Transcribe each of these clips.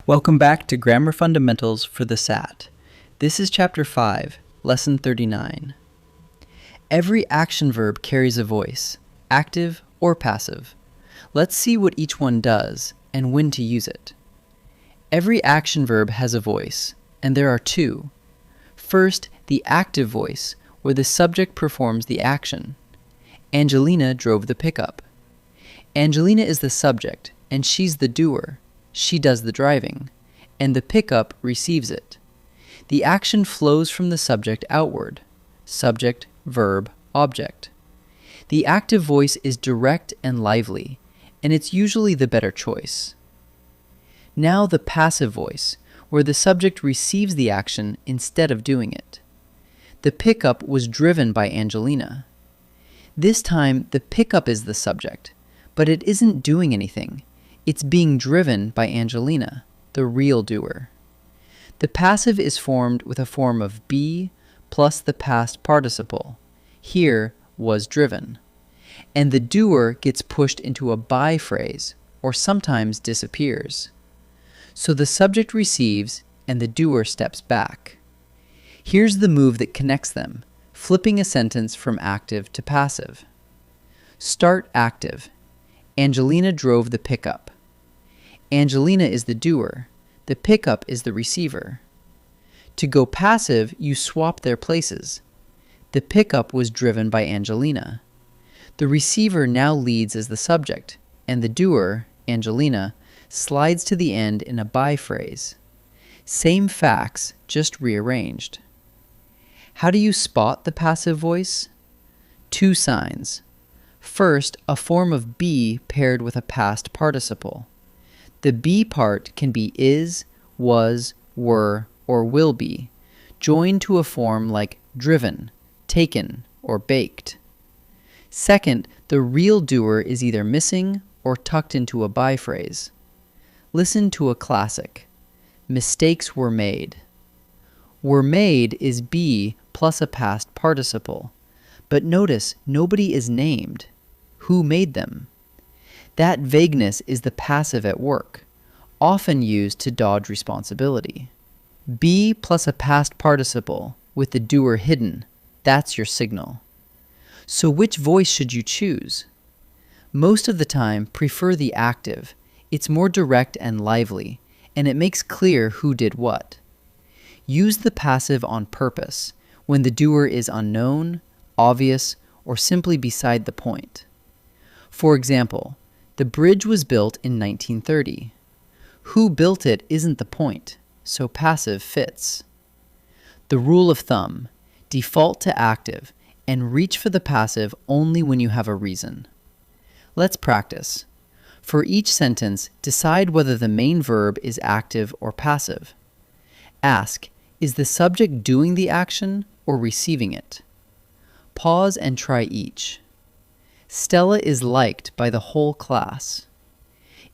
Welcome back to Grammar Fundamentals for the SAT. This is Chapter 5, Lesson 39. Every action verb carries a voice, active or passive. Let's see what each one does and when to use it. Every action verb has a voice, and there are two. First, the active voice, where the subject performs the action. Angelina drove the pickup. Angelina is the subject, and she's the doer. She does the driving, and the pickup receives it. The action flows from the subject outward. Subject, verb, object. The active voice is direct and lively, and it's usually the better choice. Now the passive voice, where the subject receives the action instead of doing it. The pickup was driven by Angelina. This time, the pickup is the subject, but it isn't doing anything. It's being driven by Angelina, the real doer. The passive is formed with a form of be plus the past participle. Here, was driven. And the doer gets pushed into a by phrase, or sometimes disappears. So the subject receives, and the doer steps back. Here's the move that connects them, flipping a sentence from active to passive. Start active. Angelina drove the pickup. Angelina is the doer. The pickup is the receiver. To go passive, you swap their places. The pickup was driven by Angelina. The receiver now leads as the subject, and the doer, Angelina, slides to the end in a by phrase. Same facts, just rearranged. How do you spot the passive voice? Two signs. First, a form of be paired with a past participle. The be part can be is, was, were, or will be, joined to a form like driven, taken, or baked. Second, the real doer is either missing or tucked into a by phrase. Listen to a classic. Mistakes were made. Were made is be plus a past participle, but notice nobody is named. Who made them? That vagueness is the passive at work, often used to dodge responsibility. Be plus a past participle with the doer hidden, that's your signal. So which voice should you choose? Most of the time, prefer the active. It's more direct and lively, and it makes clear who did what. Use the passive on purpose, when the doer is unknown, obvious, or simply beside the point. For example, the bridge was built in 1930. Who built it isn't the point, so passive fits. The rule of thumb: default to active and reach for the passive only when you have a reason. Let's practice. For each sentence, decide whether the main verb is active or passive. Ask, is the subject doing the action or receiving it? Pause and try each. Stella is liked by the whole class.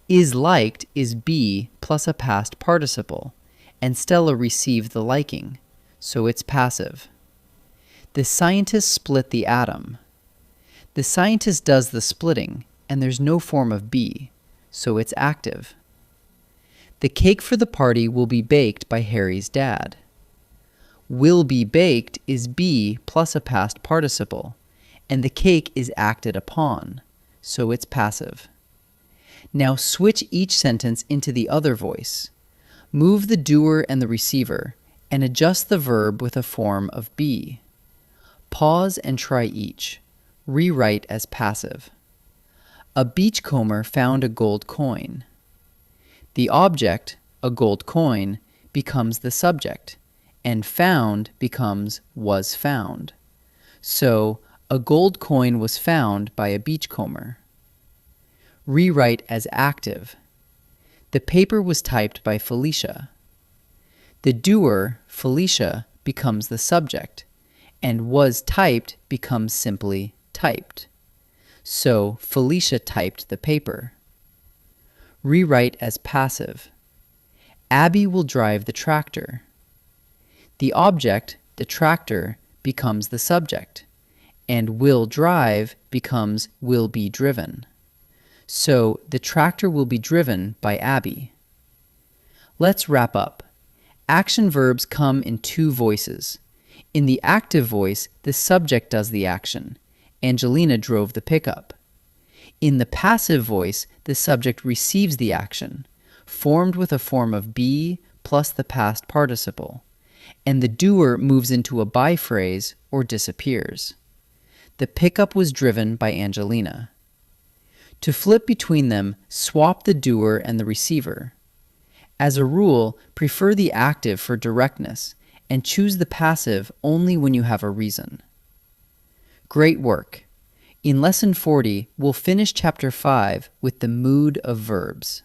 Is liked is be plus a past participle, and Stella received the liking, so it's passive. The scientist split the atom. The scientist does the splitting, and there's no form of be, so it's active. The cake for the party will be baked by Harry's dad. Will be baked is be plus a past participle, and the cake is acted upon, so it's passive. Now switch each sentence into the other voice. Move the doer and the receiver, and adjust the verb with a form of be. Pause and try each. Rewrite as passive. A beachcomber found a gold coin. The object, a gold coin, becomes the subject, and found becomes was found. So, a gold coin was found by a beachcomber. Rewrite as active. The paper was typed by Felicia. The doer, Felicia, becomes the subject, and was typed becomes simply typed. So, Felicia typed the paper. Rewrite as passive. Abby will drive the tractor. The object, the tractor, becomes the subject, and will drive becomes will be driven. So the tractor will be driven by Abby. Let's wrap up. Action verbs come in two voices. In the active voice, the subject does the action. Angelina drove the pickup. In the passive voice, the subject receives the action, formed with a form of be plus the past participle, and the doer moves into a by phrase or disappears. The pickup was driven by Angelina. To flip between them, swap the doer and the receiver. As a rule, prefer the active for directness and choose the passive only when you have a reason. Great work! In Lesson 40, we'll finish Chapter 5 with the mood of verbs.